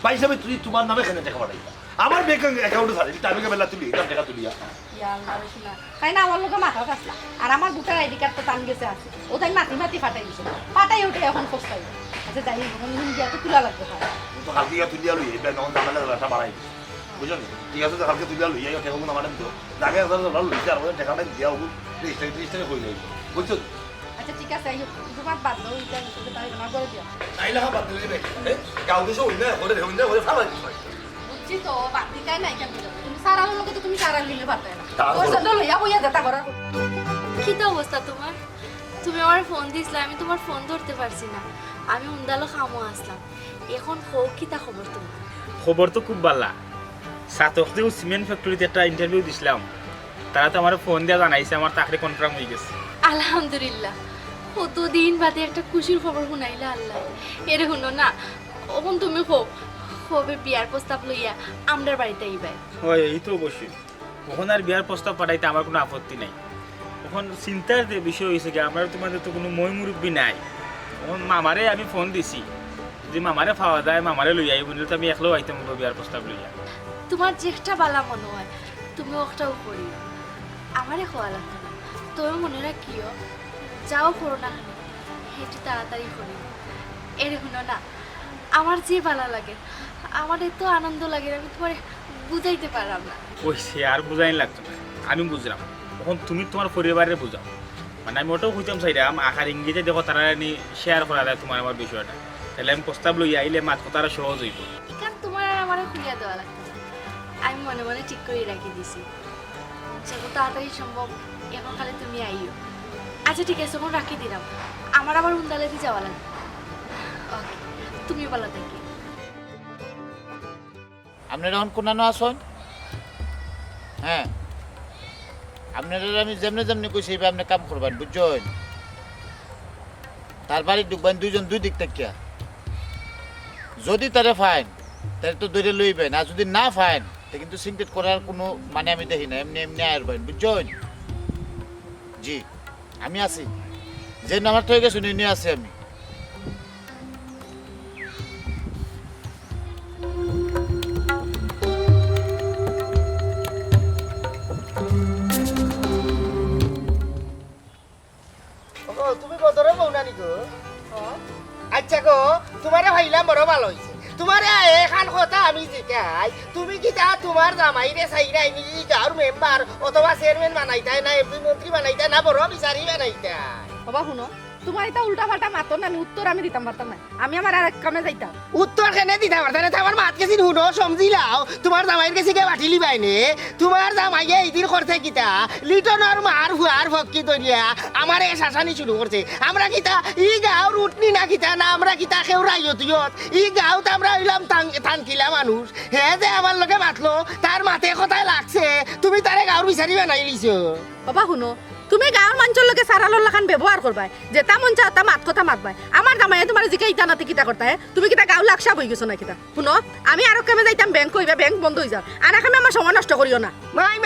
পয়সা তুই তোমার নামে কেন টাকা পাঠাইবা আমার ব্যাংক অ্যাকাউন্টে থাকে আমি বেলা তুলি টাকা তুলিয়া তাই না আমার লোকে মাথা আসলা আর আমার বুকের আইডি কার্ড তো টান গেছে আছে ও তাই মাতি ফাটাই দিছে ফাটাই উঠে এখন ফসকাই আচ্ছা যাই হোক গিয়া তো তোলা লাগবে তো কালকে তুলিয়া লই এবার নন জামালে জ্বালাটা বাড়াই বুঝছো ঠিক আছে তো কালকে তুলিয়া লই এই টাকা কোনো আমার দিও জায়গা জ্বালা লইতে আর ওই টাকাটা দিয়া হোক রেজিস্ট্রেশন হয়ে যাবে বুঝছো আচ্ছা ঠিক আছে আইও তোমার বাদ দাও এটা তাই না করে দিও নাইলা বাদ দিলে গাঁও দেশে হইনা করে ফালাই বুঝছি তো বাদ দিকাই নাই কেন তুমি সারার লোকে তো তুমি সারার লিলে পারতে না ওর সাথে লইয়া বইয়া যেটা করার কি তো অবস্থা তোমার তুমি আমার ফোন দিছিলা আমি তোমার ফোন ধরতে পারছি না আমি উন্দালো খামো আসলাম এখন হোক কিতা খবর তোমার খবর তো খুব ভালো সাতকদেও সিমেন্ট ফ্যাক্টরিতে একটা ইন্টারভিউ দিছিলাম তারা তো আমার ফোন দিয়ে জানাইছে আমার চাকরি কনফার্ম হয়ে গেছে আলহামদুলিল্লাহ কতদিন বাদে একটা খুশির খবর শুনাইলা আল্লাহ এরে শুনো না এখন তুমি কবে বিয়ার প্রস্তাব লইয়া আমরার বাড়িতে আইবাই হয় এই তো অবশ্যই কখন আর বিয়ার প্রস্তাব পাঠাইতে আমার কোনো আপত্তি নাই এখন চিন্তার যে বিষয় হয়েছে কি আমার তোমাদের তো কোনো মই মুরব্বী নাই এখন মামারে আমি ফোন দিছি যদি মামারে পাওয়া যায় মামারে লই আই বলে তো আমি একলাও আইতাম বিয়ার প্রস্তাব লইয়া তোমার যেটা বালা মনে হয় তুমি ওটাও করি আমারে খোয়া লাগতো না তুমি মনে রাখিও যাও করো না কেন সেটা তাড়াতাড়ি করি এরে শুনো না আমার যে ভালো লাগে আমার এত আনন্দ লাগে আমি তোমার বুঝাইতে পারলাম না কইছে আর বুঝাই লাগতো না আমি বুঝলাম তখন তুমি তোমার পরিবারে বুঝাও মানে আমি ওটাও হইতাম চাইলাম আখার ইংরেজিতে দেখো তারা শেয়ার করা যায় তোমার আমার বিষয়টা তাহলে আমি প্রস্তাব লইয়া আইলে মাত কথাটা সহজ হইব কারণ তোমার আর আমার খুলিয়া দেওয়া লাগতো না আমি মনে মনে ঠিক করে রাখি দিছি যত তাড়াতাড়ি সম্ভব এখন খালি তুমি আইও আচ্ছা ঠিক আছে এখন রাখি দিলাম আমার আবার উন্দালেতে যাওয়া লাগবে ওকে তুমি বলো দেখি আপনারা এখন কোনানো আসুন হ্যাঁ আপনারা আমি যেমনি কইছি এইভাবে আপনি কাম করবেন বুঝছেন তার বাড়ি ঢুকবেন দুইজন দুই দিক থেকে যদি তারে ফাইন তাহলে তো দৌড়ে লইবেন আর যদি না ফাইন তা কিন্তু সিনক্রেট করার কোনো মানে আমি দেখি না এমনি এমনি আইরবেন বুঝছেন জি আমি আছি যে নাম্বারটা হয়ে গেছে নিয়ে আছি আমি তুমি বদরে বউনানি গো আচ্ছা গো তোমারে ভাইলাম বড় ভালো হয়েছে তোমারে এখান কথা আমি জিজ্ঞাই তুমি কি তা তোমার জামাইরে চাইরা আমি গাঁর মেম্বার অথবা চেয়ারম্যান বানাইতাই না এমপি মন্ত্রী বানাইতাই না বড় বিচারি বানাইতাই বাবা শুনো তোমার এটা উল্টা পাল্টা মাতো না উত্তর আমি দিতাম পারতাম না আমি আমার আর এক কামে যাইতাম উত্তর কেনে দিতে পারতাম না আমার মাত কেছি শুনো সমজিলাও তোমার জামাইয়ের কাছে কে বাটিলি বাইনে তোমার জামাইয়ে এইদিন করছে কিতা লিটনের মার হুয়ার ভক্কি দরিয়া আমার এ শাসানি শুরু করছে আমরা কিতা ই গাঁও উঠনি না কিতা না আমরা কিতা কেউ রাইয়ত ই গাঁওত আমরা হইলাম থানকিলা মানুষ হে যে আমার লোকে মাতলো তার মাথে কথায় লাগছে তুমি তারে গাঁওর বিচারি বানাই লিছো বাবা শুনো তুমি গাঁৱৰ মানুষের লোকে সারালোর লাখান ব্যবহার করবাই যেটা মন চাও তা মাত কথা মাতবাই আমার জামাইয়ে তোমার জিকে ইটা নাতে কিতা করতে তুমি কিতা গাঁও লাকসা হয়ে গেছো না কিতা শুনো আমি আরো কামে যাইতাম ব্যাংক হইবা ব্যাংক বন্ধ হয়ে যাও আর কামে আমার সময় নষ্ট করিও না মাই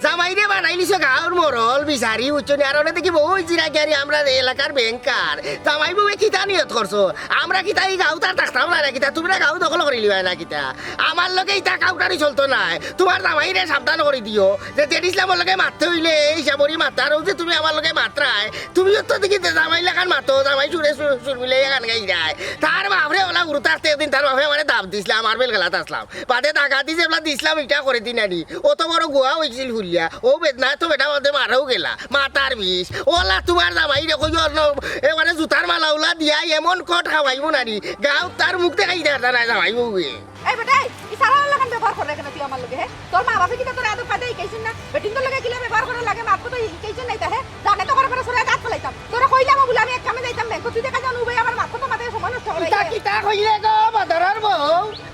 জামাইরে বানাই লিছো গাঁওর মরল বিচারি উচ্চনি আর দেখি বহু জিরাগিয়ারি আমরা এলাকার ব্যাংকার জামাই বউ কিতা নিয়ত করছো আমরা কিতা এই গাঁও তার থাকতাম না কিতা তোমরা গাঁও দখল করে লিবাই না কিতা আমার লোকে ইটা কাউটারি চলতো না তোমার জামাইরে সাবধান করে দিও যে জেড ইসলামের লোকে মারতে হইলে হিসাবরি মাতারও যে তুমি আমার লোকে মাত্রায় তুমিও তো দেখি জামাই লেখান মাতো জামাই সুরে সুর মিলে গান গাই যায় তার বাপরে ওলা গুরুত্ব আসতে একদিন তার বাপরে মানে দাব দিছিলাম আর বেল গেলাত আসলাম বাদে টাকা দিয়ে যেগুলা দিছিলাম এটা করে দিন আনি অত বড় গোয়া হয়েছিল ফুলিয়া ও বেদনা তো বেটা মধ্যে মারাও গেলা মাতার বিষ ওলা তোমার জামাই রে কই মানে জুতার মালা ওলা দিয়া এমন কট খাওয়াইব নানি গাঁও তার মুখ দেখাই দেখা নাই জামাই বউয়ে এই বেটাই ই সারালোর লাখান ব্যবহার করে কেন তুই আমার লোকে হে তোর মা বাপে কিতা তোর আদব কাদে ইকাইছিন না বেটিন তোর লোকে কিলা ব্যবহার করে লাগে মাপকো তো ইকাইছিন নাই তা হে জানে তো করে করে সরে দাঁত ফলাইতাম তোরা কইলাম বলে আমি এক কামে যাইতাম ব্যাংক তুই দেখা জানো ভাই আমার মাথা কইলে গো বদরের বউ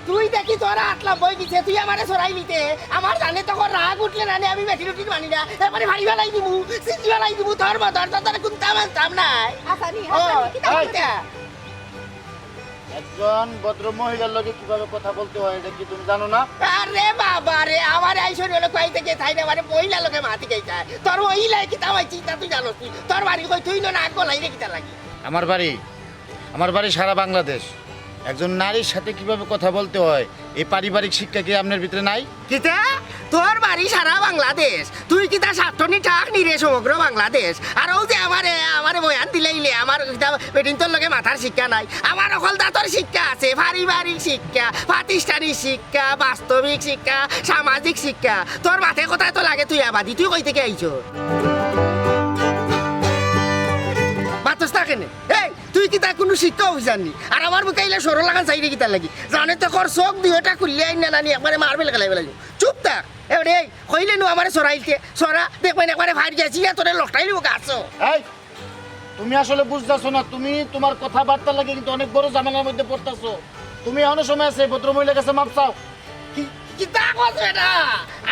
তুই দেখি তোরা আটলাম বই গেছে তুই আমারে সরাই নিতে আমার জানে তখন রাগ উঠলে না আমি বেটি রুটি মানি না এবারে ভারী বেলাই দিবু সিদ্ধি বেলাই দিবু তোর বদর তোর কোনটা মানতাম নাই আসানি ও আসানি কি এইটা একজন ভদ্র মহিলার লগে কিভাবে কথা বলতে হয় এটা কি তুমি জানো না? আরে বাবা রে আমার আইসরি হলো কই থেকে থাই না মানে মহিলা লোকে মাতি গাইতা তোর মহিলা কি তামাই চিন্তা তুই জানোস তুই তোর বাড়ি কই তুই না আগ গলাই রে কিটা লাগি আমার বাড়ি সারা বাংলাদেশ। একজন নারীর সাথে কিভাবে কথা বলতে হয় এই পারিবারিক শিক্ষা কি আপনার ভিতরে নাই? কিতা তোর বাড়ি সারা বাংলাদেশ তুই কিতা সাতনি টাক নি রে সমগ্র বাংলাদেশ আর ও যে আমারে বয়ান দিলেইলে আমার বেটিন তোর লগে মাথার শিক্ষা নাই আমার অকল দাঁতর শিক্ষা আছে পারিবারিক শিক্ষা প্রাতিষ্ঠানিক শিক্ষা বাস্তবিক শিক্ষা সামাজিক শিক্ষা তোর মাথায় কোথায় তো লাগে তুই আবাদি তুই কই থেকে আইছ বাতস থাকে না এই তুই কি তা কোনো শিক্ষা অভিযাননি আর আমার বুকে আইলে সরল লাগান চাইরে কিতা লাগি জানে তো কর চোখ দুইটা খুললে আইন না নানি একবারে মারবেল গেলাই বেলাই চুপ থাক এবারে এই কইলে নু আমারে সরাইতে সরা দেখবেন একবারে ফাইট গেছি তোরে লটাইলি ওকে আসো এই তুমি আসলে বুঝতেছো না, তুমি তোমার কথাবার্তা লাগে কিন্তু অনেক বড় ঝামেলার মধ্যে পড়তেছো। তুমি এমন সময় আছে ভদ্র মহিলার কাছে মাপ চাও। কিতা কস বেটা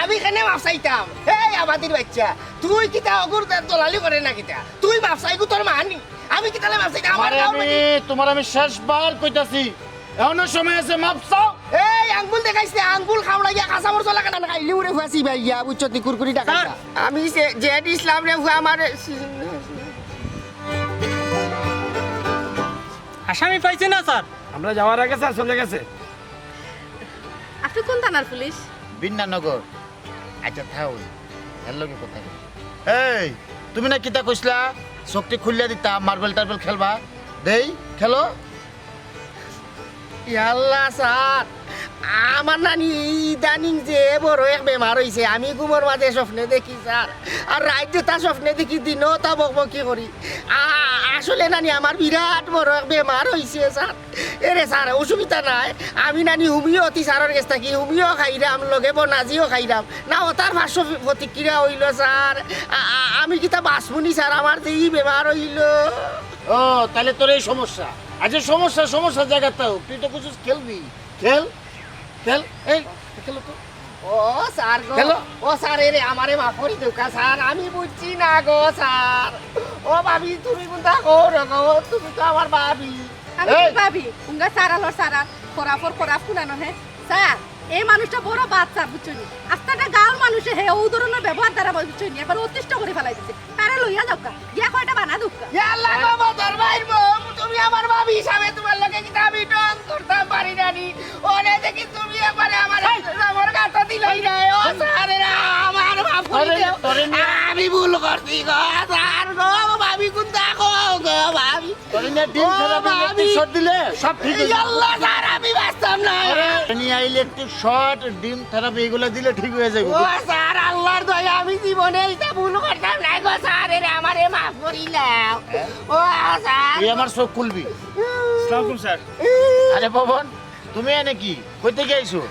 আমি কেনে মাপ চাইতাম এই আবাদির বাচ্চা তুই কিতা অগুর দলালি করে না কিতা তুই মাপ চাইগু তোর মানি আমি কিতালে মাপ চাইতাম আমার তোমার আমি শেষবার কইতাছি এমন সময় আছে মাপ চাও। এই আঙ্গুল দেখাইছে আঙ্গুল খাওড়াইয়া কাঁচা মরচ লাগা না খাইলি উড়ে ফুয়াছি ভাইয়া বুঝছতি কুরকুরি টাকা আমি জেড ইসলাম রে ফুয়া আমার আসামি পাইছে না স্যার? আমরা যাওয়ার আগে স্যার চলে গেছে। আপনি কোন থানার পুলিশ? বিন্নানগর। আচ্ছা থাও এর লগে কথা বল। এই তুমি না কিতা কইছলা শক্তি খুললিয়া দিতা মার্বেল টার্বেল খেলবা দেই খেলো। ইয়াল্লা স্যার আমার নানি ইদানিং যে বড় এক বেমার হয়েছে আমি ঘুমোর মাঝে স্বপ্নে দেখি স্যার আর রাজ্যে তা স্বপ্নে দেখি দিনও তা বকবকি করি আসলে নানি আমার বিরাট বড় এক বেমার হয়েছে স্যার এরে স্যার অসুবিধা নাই আমি নানি হোমিওপ্যাথি স্যারের কাছে থাকি হোমিও খাইরাম লগে বনাজিও খাইরাম না ও তার ভাষ্য প্রতিক্রিয়া হইল স্যার আমি কিতা বাসমুনি স্যার আমার যে ই বেমার হইল। ও তাহলে তোর এই সমস্যা আচ্ছা সমস্যা জায়গাটাও তুই তো কিছু খেলবি খেল খেল এই খেলো তো। ও স্যার গো ও স্যার এরে আমারে মাফ করে দেউকা স্যার আমি বুঝছি না গো স্যার ও ভাবি তুমি কোনটা করো গো তুমি তো আমার ভাবি আমি কি ভাবি উঙ্গা সারালর সারাল খরাফর খরাফ কুনানো হে স্যার এই মানুষটা বড় বাচ্চা বুঝছনি আস্তাটা গাঁর মানুষে হে ও ধরনের ব্যবহার দ্বারা বুঝছনি এবার অতিষ্ঠ করে ফেলাই দিছে তারে লইয়া যাওকা গিয়া কয়টা বানা দুকা ইয়াল্লা গো বদর ভাই বউ তুমি আমার ভাবি হিসাবে তোমার লগে কি আমি ডং করতাম পারি নানি ওরে দেখি তুমি একবারে আমার গাটা দিলই না ও স্যার এরা আমার মাফ করে দাও আমি ভুল করছি গো স্যার গো ভাবি কোনটা গো ভাবি তোরে না ডিম থেরাপি ইলেকট্রিক শট দিলে সব ঠিক হয়ে যাবে। ইয়াল্লা স্যার আমি বাঁচতাম না নিয়া ইলেকট্রিক শট ডিম থেরাপি এগুলো দিলে ঠিক হয়ে যাবে। ও স্যার আল্লাহর দয়া আমি জীবনে এটা ভুল করতাম না গো স্যার এরে আমারে মাফ করিলাম ও স্যার তুই আমার চোখ খুলবি। আসসালামু আলাইকুম স্যার। আরে পবন তুমি এনে কি কই থেকে আইছো?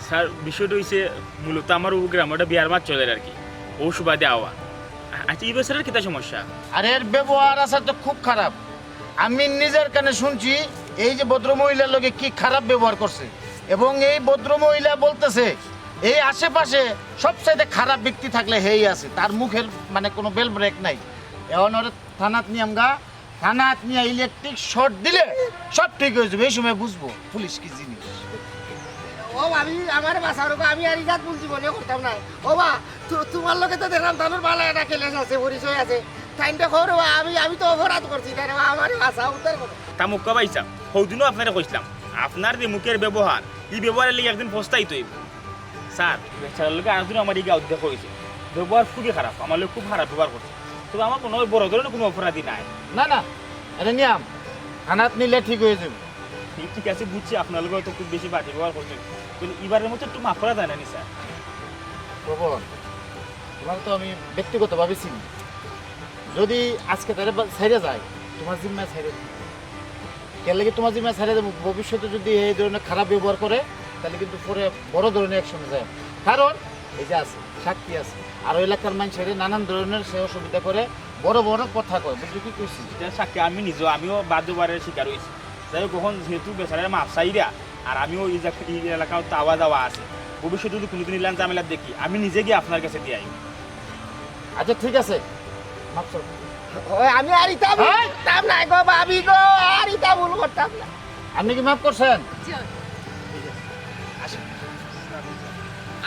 স্যার বিষয়টা হইছে মূলত আমার গ্রামটা বিয়ার মাছ চলে আর কি ও সুবাদে আওয়া। আচ্ছা এই বছরের কিতা সমস্যা? আরে এর ব্যবহার আসার তো খুব খারাপ। আমি নিজের কানে শুনছি এই যে ভদ্র মহিলার লগে কি খারাপ ব্যবহার করছে এবং এই ভদ্র মহিলা বলতেছে এই আশেপাশে সবচাইতে খারাপ ব্যক্তি থাকলে হেই আছে তার মুখের মানে কোনো বেল ব্রেক নাই। এখন ওরা থানাত নিয়াম গা থানাত নিয়ে ইলেকট্রিক শর্ট দিলে সব ঠিক হয়ে যাবে। এই সময় বুঝবো পুলিশ কি জিনিস। ও আমি আমার বাসার আমি আর ইজাত বলছি মনে করতাম না ও বা তোমার লোকে তো দেখলাম তানোর ভালো একটা কেলেস আছে পরিচয় আছে টাইমটা করো আমি তো অপরাধ করছি তাই আমার ভাষা উত্তর করো তা মুখ পাইছাম সৌদিনও আপনারা কইছিলাম আপনার যে মুখের ব্যবহার এই ব্যবহারের লিগে একদিন পস্তাই তৈব। স্যার বেচারার লোকে আরেকদিন আমার এই উদ্যোগ হয়েছে ব্যবহার খুবই খারাপ আমার লোক খুব খারাপ ব্যবহার করছে তবে আমার কোনো বড় ধরনের কোনো অপরাধী নাই। না না এটা নিয়াম থানাত নিলে ঠিক হয়ে যাবে। ঠিক আছে বুঝছি আপনার লোক হয়তো খুব বেশি বাড়ি ব্যবহার করছেন কিন্তু এবারের মতো একটু মাফ করা যায় না নি স্যার। পবন তোমার তো আমি ব্যক্তিগতভাবে চিনি যদি আজকে তারা ছেড়ে যায় তোমার জিম্মায় ছেড়ে দেবো কেন লাগে তোমার জিম্মায় ছেড়ে দেবো ভবিষ্যতে যদি এই ধরনের খারাপ ব্যবহার করে তাহলে কিন্তু পরে বড় ধরনের অ্যাকশনে যায় কারণ এই যে আছে সাক্ষী আছে আর এলাকার মানুষের নানান ধরনের সে অসুবিধা করে বড় বড় কথা কয় বুঝলি কি কইছি সাক্ষী আমি নিজেও আমিও বাদ্যবারের শিকার হয়েছি যাই হোক কখন যেহেতু বেচারের মাপসাইরা আর আমিও এই এলাকাও তাওয়া দাওয়া আছে ভবিষ্যতে যদি কোনোদিন ইলান ঝামেলা দেখি আমি নিজে গিয়ে আপনার কাছে দিয়ে আইব আচ্ছা ঠিক আছে মাফ করো। ওই আমি আর ইতা করতাম না গো ভাবি গো, আর ইতা ভুল করতাম না। আপনি কি মাফ করছেন?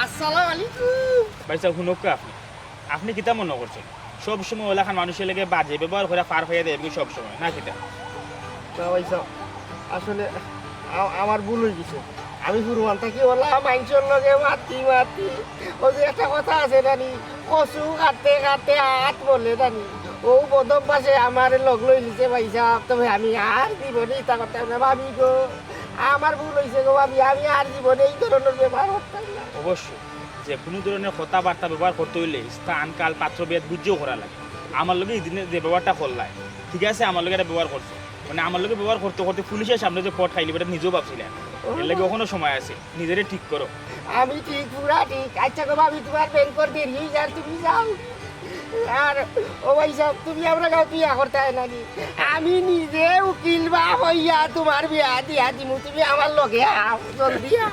আসসালামু আলাইকুম। ভাই স্যার শুনক আপনি আপনি কিতা মনে করছেন সবসময় ওলাখান মানুষের লেগে বাজে ব্যবহার করে পার হয়ে দেবে সবসময় না কিতা না ভাই সাহেব, আসলে আমার ভুল হয়ে গেছে। আমি ফুরমান থাকি ওলা মাংসর লগে মাতি ও যে একটা কথা আছে জানি, কচু কাটতে কাটতে হাত বলে জানি, ও প্রথম পাশে আমার লগ লই লিছে ভাই সাহেব। তবে আমি আর জীবনে ইতা করতাম না ভাবি গো, আমার ভুল হয়েছে গো ভাবি, আমি আর জীবনে এই ধরনের ব্যবহার করতাম না। অবশ্যই যে কোনো ধরনের কথাবার্তা ব্যবহার করতে হইলে স্থান কাল পাত্র ভেদ বুঝেও করা লাগে। আমার লোকে এই দিনে যে ব্যবহারটা করলাম ঠিক আছে, আমার লোকে এটা ব্যবহার করছে মানে আমার লোকে ব্যবহার করতে করতে পুলিশের সামনে যে পট খাইলি এটা নিজেও ভাবছিলেন এর লাগে কখনো সময় আছে নিজেরে ঠিক করো। আমি ঠিক পুরা ঠিক। আচ্ছা গো ভাবি, তোমার ব্যাংকর দেরি হয়ে যার, তুমি যাও। আর ও ভাই সাহেব, তুমি আমরা গাঁও বিয়া করতে হয় নাকি? আমি নিজে উকিল বা হইয়া তোমার বিয়া দিয়া দিমু, তুমি আমার লগে আও জলদি আও।